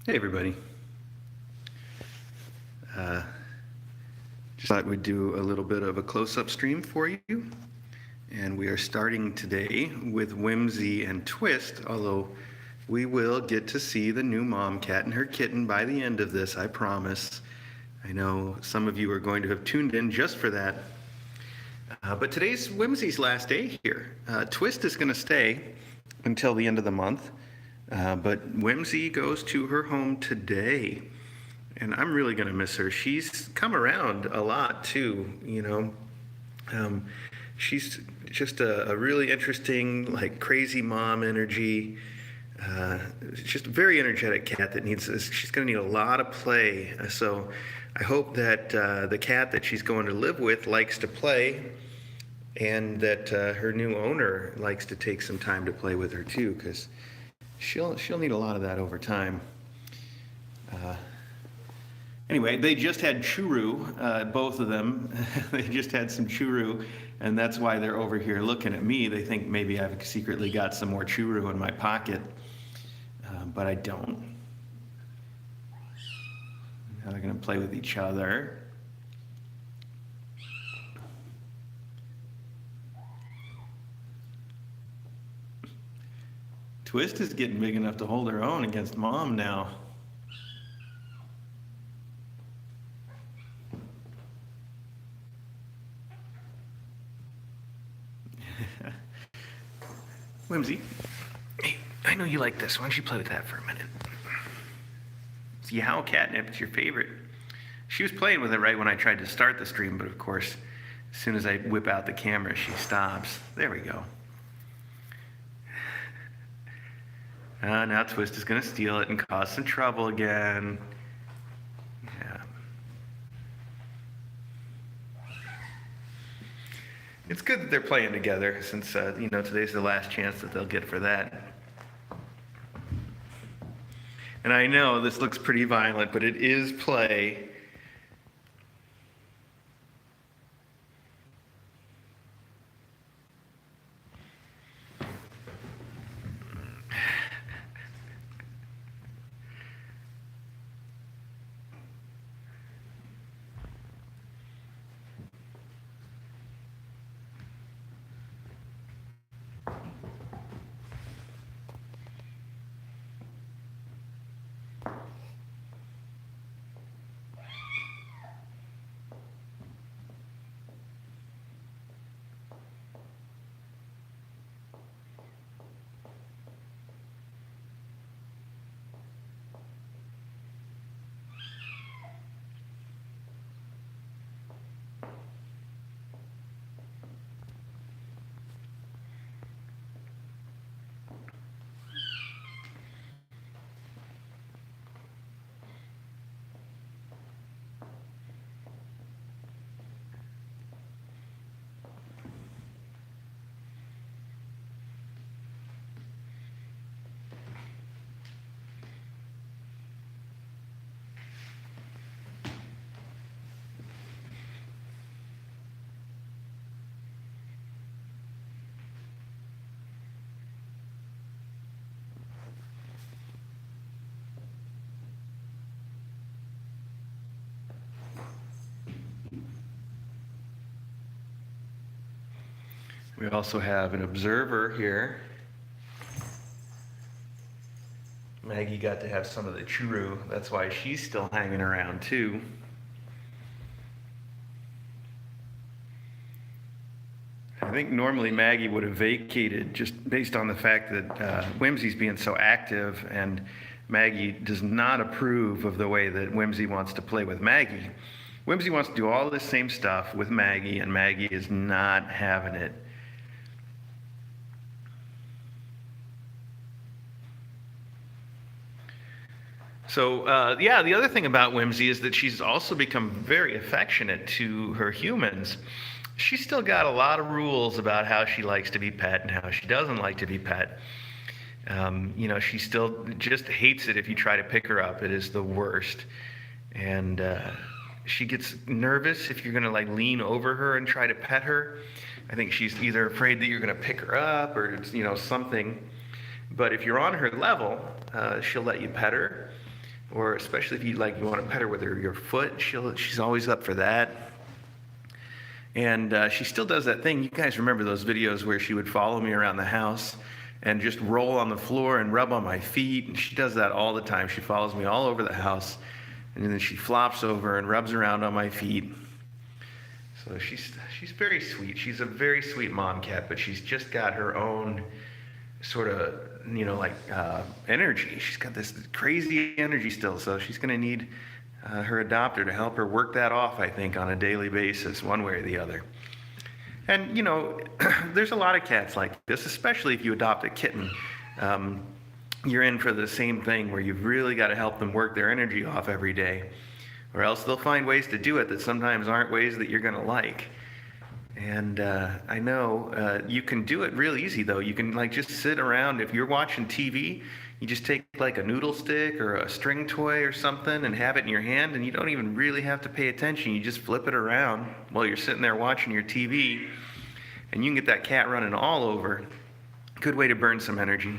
Hey everybody. Uh, just thought we'd do a little bit of a close-up stream for you. And we are starting today with Whimsy and Twist, although we will get to see the new mom cat and her kitten by the end of this, I promise. I know some of you are going to have tuned in just for that. But today's Whimsy's last day here. Twist is going to stay until the end of the month, but Whimsy goes to her home today. And I'm really going to miss her. She's come around a lot too, you know. She's just a really interesting, like crazy mom energy. Just a very energetic cat that she's going to need a lot of play. So I hope that the cat that she's going to live with likes to play, and that her new owner likes to take some time to play with her too, because she'll need a lot of that over time. Anyway, they just had churu, both of them. They just had some churu, and that's why they're over here looking at me. They think maybe I've secretly got some more churu in my pocket, but I don't. Now they're going to play with each other. Twist is getting big enough to hold her own against Mom now. Whimsy, hey, I know you like this. Why don't you play with that for a minute? See how catnip, it's your favorite. She was playing with it right when I tried to start the stream, but of course, as soon as I whip out the camera, she stops. There we go. Now Twist is going to steal it and cause some trouble again. Yeah. It's good that they're playing together, since today's the last chance that they'll get for that. And I know this looks pretty violent, but it is play. We also have an observer here. Maggie got to have some of the churu. That's why she's still hanging around too. I think normally Maggie would have vacated just based on the fact that Whimsy's being so active, and Maggie does not approve of the way that Whimsy wants to play with Maggie. Whimsy wants to do all this same stuff with Maggie, and Maggie is not having it. So, the other thing about Whimsy is that she's also become very affectionate to her humans. She's still got a lot of rules about how she likes to be pet and how she doesn't like to be pet. She still just hates it if you try to pick her up. It is the worst. And she gets nervous if you're going to lean over her and try to pet her. I think she's either afraid that you're going to pick her up or something. But if you're on her level, she'll let you pet her. or especially if you want to pet her with your foot, she's always up for that. And she still does that thing. You guys remember those videos where she would follow me around the house and just roll on the floor and rub on my feet? And she does that all the time. She follows me all over the house, and then she flops over and rubs around on my feet. So she's very sweet. She's a very sweet mom cat, but she's just got her own sort of, energy. She's got this crazy energy still, so she's going to need her adopter to help her work that off, I think, on a daily basis, one way or the other. And, there's a lot of cats like this, especially if you adopt a kitten. You're in for the same thing where you've really got to help them work their energy off every day, or else they'll find ways to do it that sometimes aren't ways that you're going to like. And I know you can do it real easy, though. You can just sit around. If you're watching TV, you just take a noodle stick or a string toy or something and have it in your hand, and you don't even really have to pay attention. You just flip it around while you're sitting there watching your TV, and you can get that cat running all over. Good way to burn some energy.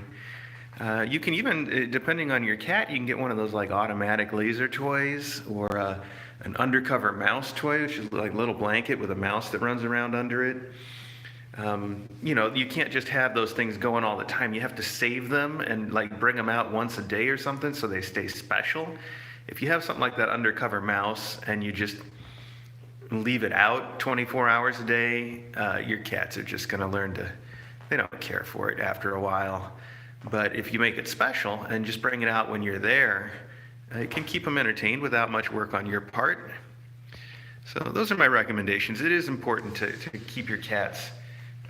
You can even, depending on your cat, you can get one of those automatic laser toys, or an undercover mouse toy, which is like a little blanket with a mouse that runs around under it. You can't just have those things going all the time. You have to save them and bring them out once a day or something so they stay special. If you have something like that undercover mouse and you just leave it out 24 hours a day, your cats are just going to learn they don't care for it after a while. But if you make it special and just bring it out when you're there, it can keep them entertained without much work on your part. So those are my recommendations. It is important to keep your cats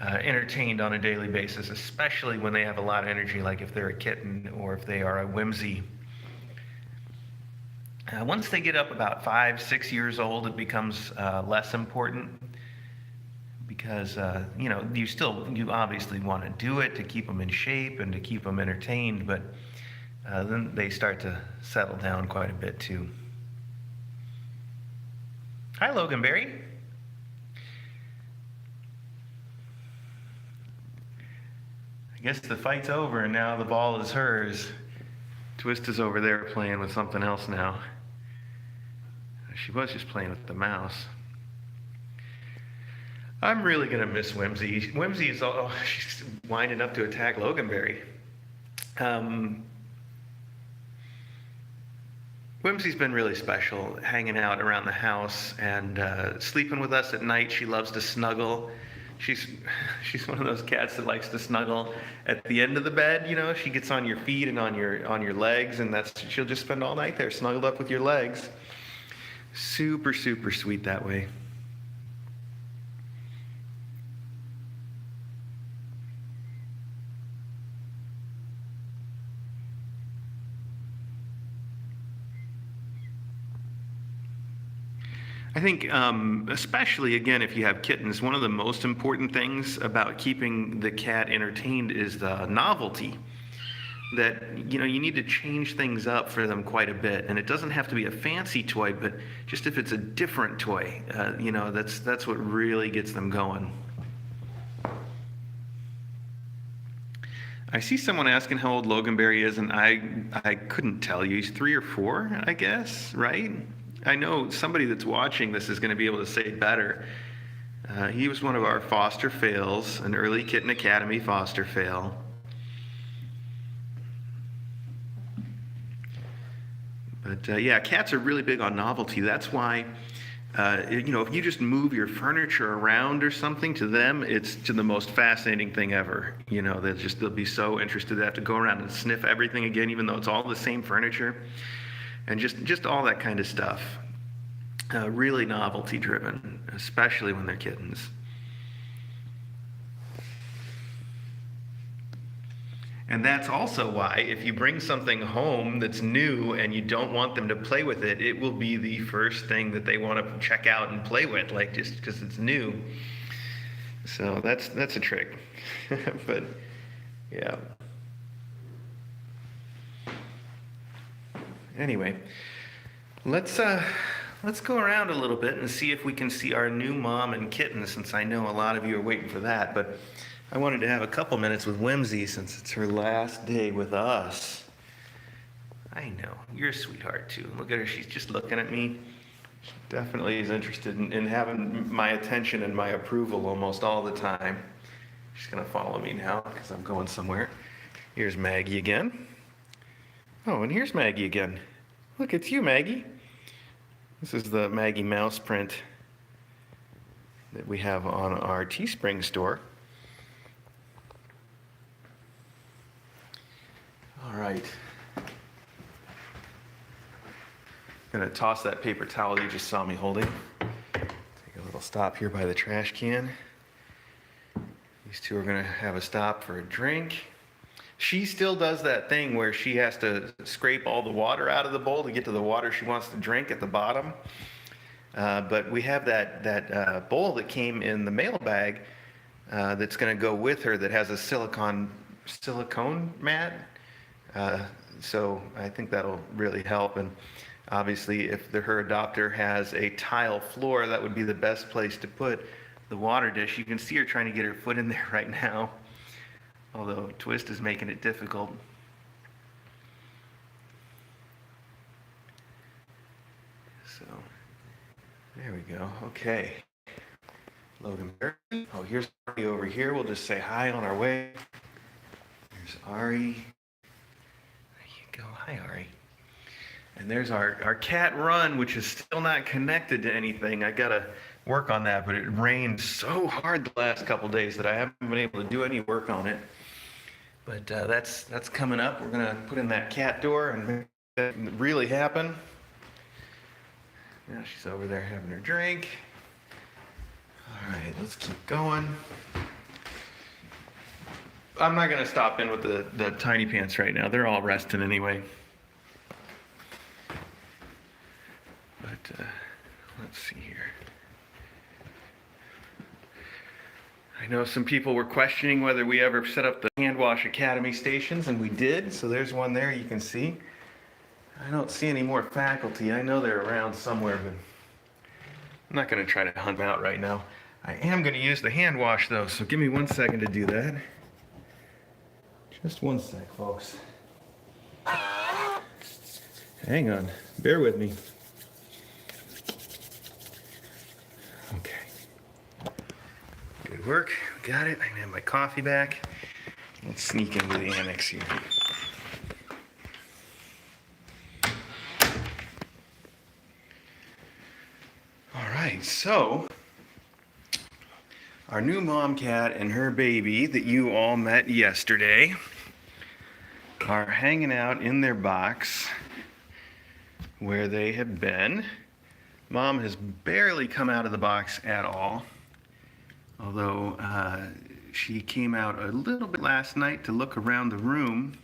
entertained on a daily basis, especially when they have a lot of energy, like if they're a kitten or if they are a Whimsy. Once they get up about 5-6 years old, it becomes less important, because you obviously want to do it to keep them in shape and to keep them entertained, but then they start to settle down quite a bit too. Hi, Loganberry. I guess the fight's over and now the ball is hers. Twist is over there playing with something else now. She was just playing with the mouse. I'm really going to miss Whimsy. Whimsy's she's winding up to attack Loganberry. Whimsy's been really special, hanging out around the house and sleeping with us at night. She loves to snuggle. She's one of those cats that likes to snuggle at the end of the bed. She gets on your feet and on your legs, and she'll just spend all night there snuggled up with your legs. Super, super sweet that way. I think, especially, again, if you have kittens, one of the most important things about keeping the cat entertained is the novelty. That, you need to change things up for them quite a bit. And it doesn't have to be a fancy toy, but just if it's a different toy, that's what really gets them going. I see someone asking how old Loganberry is, and I couldn't tell you. He's 3 or 4, I guess, right? I know somebody that's watching this is going to be able to say better. He was one of our foster fails, an early Kitten Academy foster fail. But yeah, cats are really big on novelty. That's why, if you just move your furniture around or something, to them, it's the most fascinating thing ever. They'll be so interested. They have to go around and sniff everything again, even though it's all the same furniture. And just all that kind of stuff. Really novelty driven, especially when they're kittens. And that's also why if you bring something home that's new and you don't want them to play with it, it will be the first thing that they want to check out and play with, just because it's new. So that's a trick. But yeah. Anyway, let's go around a little bit and see if we can see our new mom and kitten, since I know a lot of you are waiting for that. But I wanted to have a couple minutes with Whimsy since it's her last day with us. I know. You're a sweetheart, too. Look at her. She's just looking at me. She definitely is interested in having my attention and my approval almost all the time. She's going to follow me now because I'm going somewhere. Here's Maggie again. Oh, and here's Maggie again. Look, it's you, Maggie. This is the Maggie mouse print that we have on our Teespring store. All right. I'm going to toss that paper towel you just saw me holding. Take a little stop here by the trash can. These two are going to have a stop for a drink. She still does that thing where she has to scrape all the water out of the bowl to get to the water she wants to drink at the bottom. But we have that bowl that came in the mail bag that's going to go with her that has a silicone mat. So I think that'll really help. And obviously, if her adopter has a tile floor, that would be the best place to put the water dish. You can see her trying to get her foot in there right now, although Twist is making it difficult. So, there we go. Okay. Logan Berry. Oh, here's Ari over here. We'll just say hi on our way. There's Ari. There you go. Hi, Ari. And there's our cat Run, which is still not connected to anything. I gotta work on that, but it rained so hard the last couple days that I haven't been able to do any work on it. But that's coming up. We're gonna put in that cat door and make that really happen. Now she's over there having her drink. All right, let's keep going. I'm not gonna stop in with the tiny pants right now. They're all resting anyway. But let's see here. I know some people were questioning whether we ever set up the Hand Wash Academy stations, and we did. So there's one there you can see. I don't see any more faculty. I know they're around somewhere, but I'm not going to try to hunt them out right now. I am going to use the hand wash, though, so give me 1 second to do that. Just 1 sec, folks. Hang on. Bear with me. Okay. Good work. Got it. I can have my coffee back. Let's sneak into the annex here. All right, so our new mom cat and her baby that you all met yesterday are hanging out in their box where they have been. Mom has barely come out of the box at all, although she came out a little bit last night to look around the room,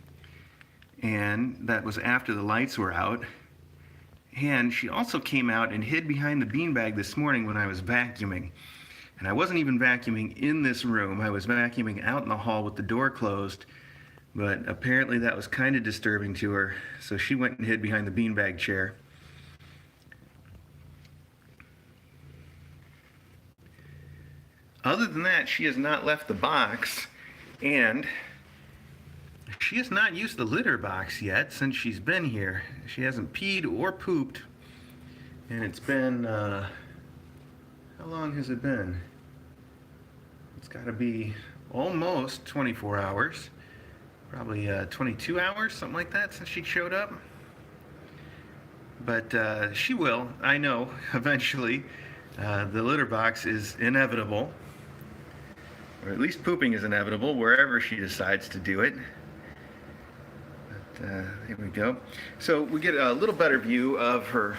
and that was after the lights were out. And she also came out and hid behind the beanbag this morning when I was vacuuming. And I wasn't even vacuuming in this room. I was vacuuming out in the hall with the door closed. But apparently that was kind of disturbing to her. So she went and hid behind the beanbag chair. Other than that, she has not left the box. And she has not used the litter box yet since she's been here. She hasn't peed or pooped. And it's been, how long has it been? It's got to be almost 24 hours. Probably 22 hours, something like that, since she showed up. But she will, I know, eventually. The litter box is inevitable. Or at least pooping is inevitable wherever she decides to do it. Here we go. So we get a little better view of her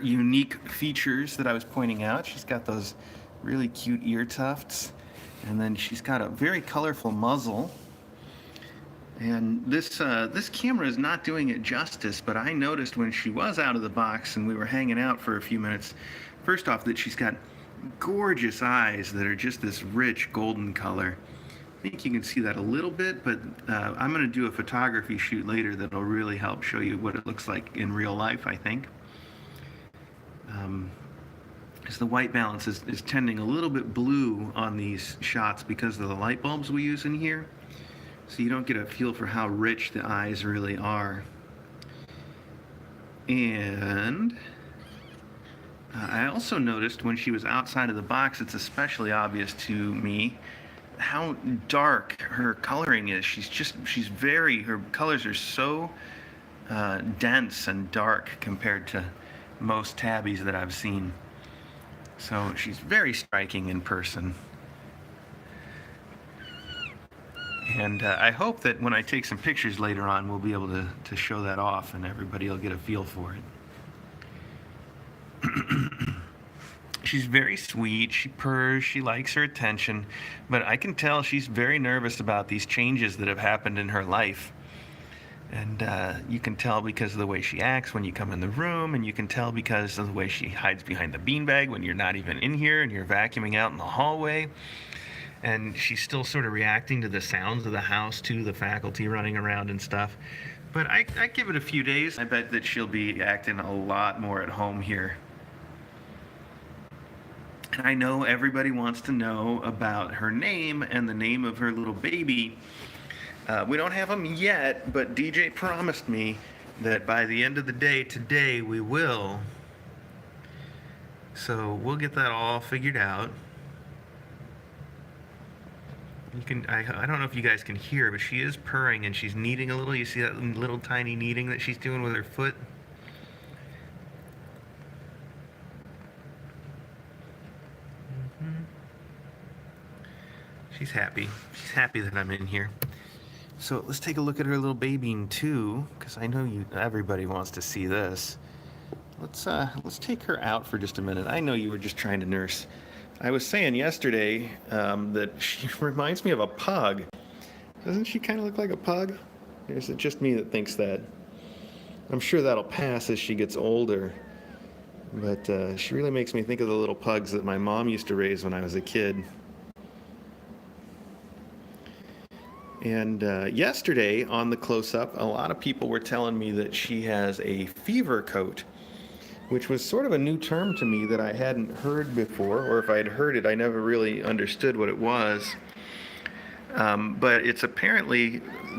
unique features that I was pointing out. She's got those really cute ear tufts, and then she's got a very colorful muzzle. And this camera is not doing it justice, but I noticed when she was out of the box and we were hanging out for a few minutes, first off, that she's got gorgeous eyes that are just this rich golden color. I think you can see that a little bit, but I'm going to do a photography shoot later that'll really help show you what it looks like in real life, I think. As the white balance is tending a little bit blue on these shots because of the light bulbs we use in here, so you don't get a feel for how rich the eyes really are. And I also noticed when she was outside of the box, it's especially obvious to me how dark her coloring is. Her colors are so dense and dark compared to most tabbies that I've seen. So she's very striking in person. And I hope that when I take some pictures later on, we'll be able to show that off and everybody will get a feel for it. She's very sweet. She purrs. She likes her attention. But I can tell she's very nervous about these changes that have happened in her life. And you can tell because of the way she acts when you come in the room, and you can tell because of the way she hides behind the beanbag when you're not even in here and you're vacuuming out in the hallway. And she's still sort of reacting to the sounds of the house, too, the faculty running around and stuff. But I give it a few days. I bet that she'll be acting a lot more at home here. And I know everybody wants to know about her name and the name of her little baby. We don't have them yet, but DJ promised me that by the end of the day today we will. So we'll get that all figured out. I don't know if you guys can hear, but she is purring and she's kneading a little. You see that little tiny kneading that she's doing with her foot? She's happy. She's happy that I'm in here. So let's take a look at her little babying too, because I know everybody wants to see this. Let's take her out for just a minute. I know you were just trying to nurse. I was saying yesterday that she reminds me of a pug. Doesn't she kind of look like a pug? Or is it just me that thinks that? I'm sure that'll pass as she gets older. But she really makes me think of the little pugs that my mom used to raise when I was a kid. And yesterday on the close-up, a lot of people were telling me that she has a fever coat, which was sort of a new term to me that I hadn't heard before, or if I had heard it, I never really understood what it was. But it's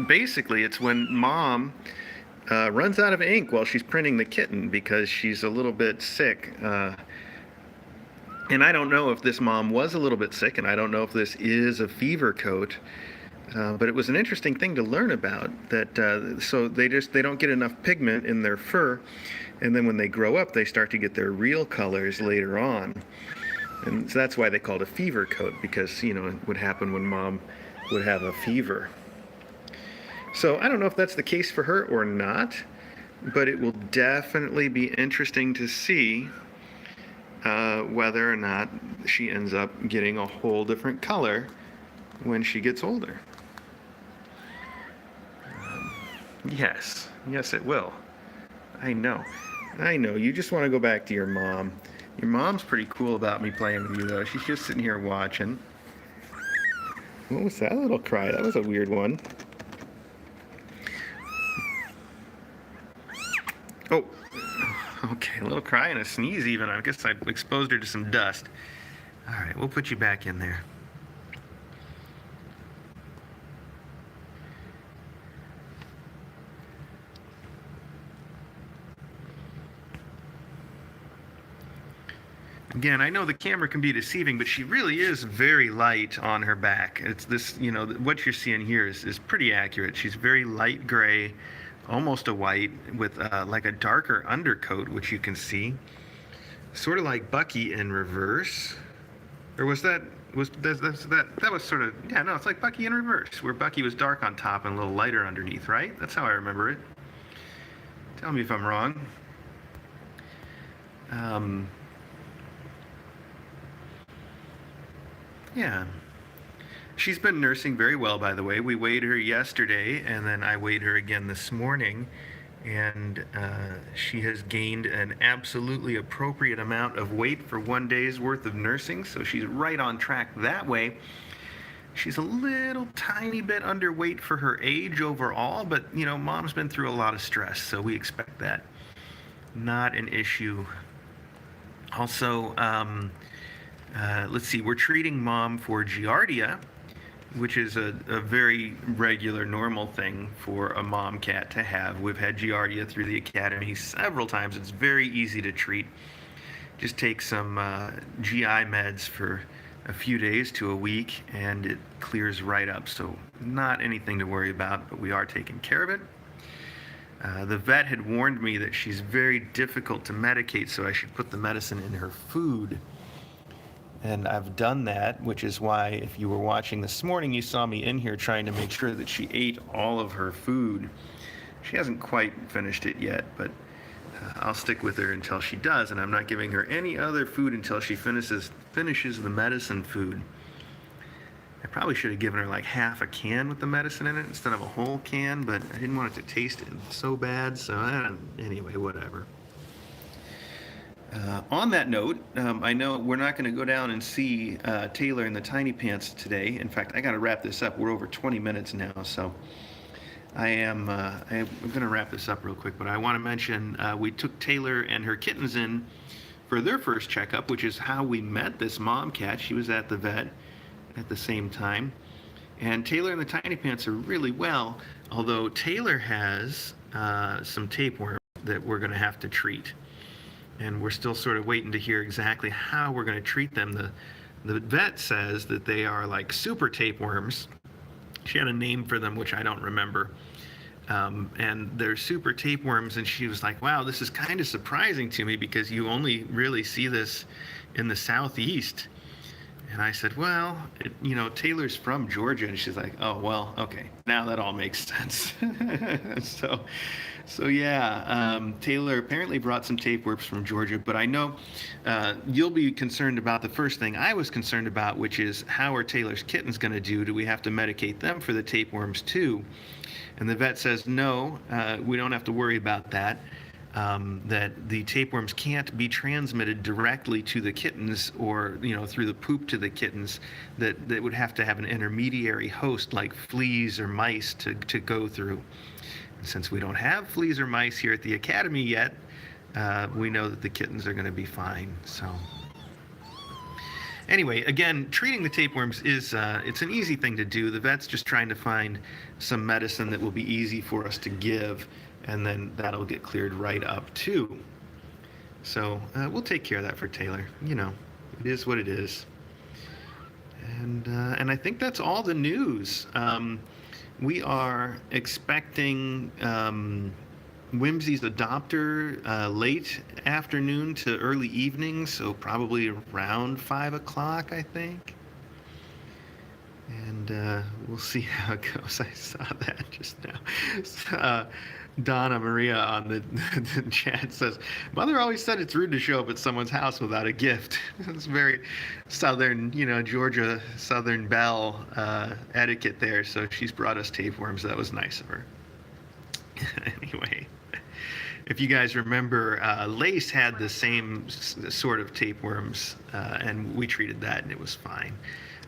basically, it's when mom runs out of ink while she's printing the kitten because she's a little bit sick. And I don't know if this mom was a little bit sick, and I don't know if this is a fever coat. But it was an interesting thing to learn about, that so they don't get enough pigment in their fur, and then when they grow up they start to get their real colors later on. And so that's why they call it a fever coat, because it would happen when mom would have a fever. So I don't know if that's the case for her or not, but it will definitely be interesting to see whether or not she ends up getting a whole different color when she gets older. Yes, it will. I know. You just want to go back to your mom. Your mom's pretty cool about me playing with you, though. She's just sitting here watching. What was that little cry? That was a weird one. Oh, okay, a little cry and a sneeze even. I guess I exposed her to some dust. All right, we'll put you back in there. Again, I know the camera can be deceiving, but she really is very light on her back. It's this, what you're seeing here is pretty accurate. She's very light gray, almost a white, with like a darker undercoat, which you can see. Sort of like Bucky in reverse. Or that was sort of, yeah, no, it's like Bucky in reverse, where Bucky was dark on top and a little lighter underneath, right? That's how I remember it. Tell me if I'm wrong. Yeah. She's been nursing very well, by the way. We weighed her yesterday, and then I weighed her again this morning, and she has gained an absolutely appropriate amount of weight for one day's worth of nursing, so she's right on track that way. She's a little tiny bit underweight for her age overall, but, mom's been through a lot of stress, so we expect that. Not an issue. Also, let's see, we're treating mom for giardia, which is a very regular, normal thing for a mom cat to have. We've had Giardia through the academy several times. It's very easy to treat. Just take some GI meds for a few days to a week, and it clears right up. So not anything to worry about, but we are taking care of it. The vet had warned me that she's very difficult to medicate, so I should put the medicine in her food. And I've done that, which is why if you were watching this morning, you saw me in here trying to make sure that she ate all of her food. She hasn't quite finished it yet, but I'll stick with her until she does, and I'm not giving her any other food until she finishes the medicine food. I probably should have given her like half a can with the medicine in it instead of a whole can, but I didn't want it to taste so bad, so anyway, whatever. On that note, I know we're not going to go down and see Taylor in the Tiny Pants today. In fact, I got to wrap this up. We're over 20 minutes now, so I'm going to wrap this up real quick. But I want to mention we took Taylor and her kittens in for their first checkup, which is how we met this mom cat. She was at the vet at the same time. And Taylor and the Tiny Pants are really well, although Taylor has some tapeworm that we're going to have to treat. And we're still sort of waiting to hear exactly how we're going to treat them. The vet says that they are like super tapeworms. She had a name for them, which I don't remember. And they're super tapeworms, and she was like, wow, this is kind of surprising to me because you only really see this in the Southeast. And I said, well, Taylor's from Georgia. And she's like, oh, well, okay. Now that all makes sense. So yeah, Taylor apparently brought some tapeworms from Georgia. But I know you'll be concerned about the first thing I was concerned about, which is how are Taylor's kittens going to do? Do we have to medicate them for the tapeworms too? And the vet says, no, we don't have to worry about that. That the tapeworms can't be transmitted directly to the kittens or through the poop to the kittens, that would have to have an intermediary host like fleas or mice to go through. And since we don't have fleas or mice here at the academy yet, we know that the kittens are going to be fine. So anyway, again, treating the tapeworms is it's an easy thing to do. The vet's just trying to find some medicine that will be easy for us to give, and then that'll get cleared right up too. So we'll take care of that for Taylor. It is what it is. And I think that's all the news. We are expecting Whimsy's adopter late afternoon to early evening, so probably around 5 o'clock, I think. And we'll see how it goes. I saw that just now. Donna Maria on the chat says, Mother always said it's rude to show up at someone's house without a gift. It's very Southern, Georgia Southern Belle etiquette there. So she's brought us tapeworms. That was nice of her. Anyway, if you guys remember, Lace had the same sort of tapeworms, and we treated that, and it was fine.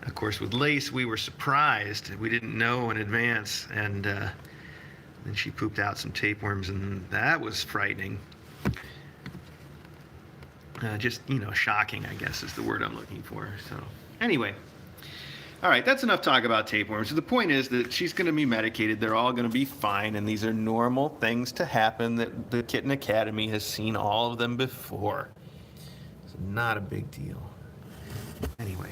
Of course, with Lace, we were surprised. We didn't know in advance, and then she pooped out some tapeworms, and that was frightening. Just, shocking, I guess, is the word I'm looking for. So, anyway. All right, that's enough talk about tapeworms. So the point is that she's going to be medicated. They're all going to be fine, and these are normal things to happen that the Kitten Academy has seen all of them before. It's not a big deal. Anyway.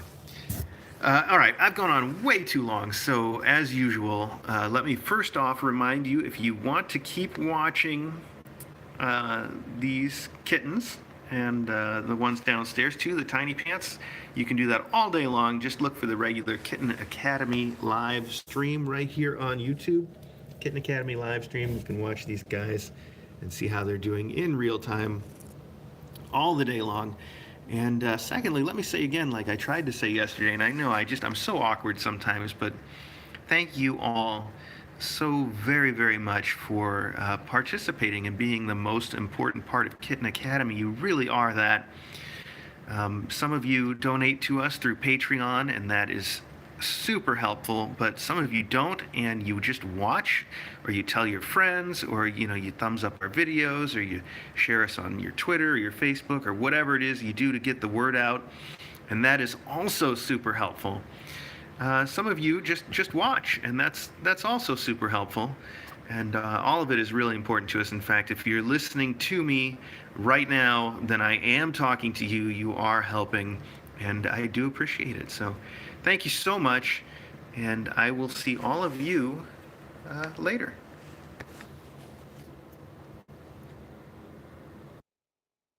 All right, I've gone on way too long, so as usual, let me first off remind you, if you want to keep watching these kittens and the ones downstairs too, the Tiny Pants, you can do that all day long. Just look for the regular Kitten Academy live stream right here on YouTube. Kitten Academy live stream. You can watch these guys and see how they're doing in real time all the day long. And secondly, let me say again, like I tried to say yesterday, and I know I'm so awkward sometimes, but thank you all so very, very much for participating and being the most important part of Kitten Academy. You really are that. Some of you donate to us through Patreon, and that is super helpful, but some of you don't, and you just watch, or you tell your friends, or you thumbs up our videos, or you share us on your Twitter or your Facebook, or whatever it is you do to get the word out, and that is also super helpful. Some of you just watch, and that's also super helpful. And all of it is really important to us. In fact, if you're listening to me right now, then I am talking to you. You are helping, and I do appreciate it. So thank you so much, and I will see all of you later.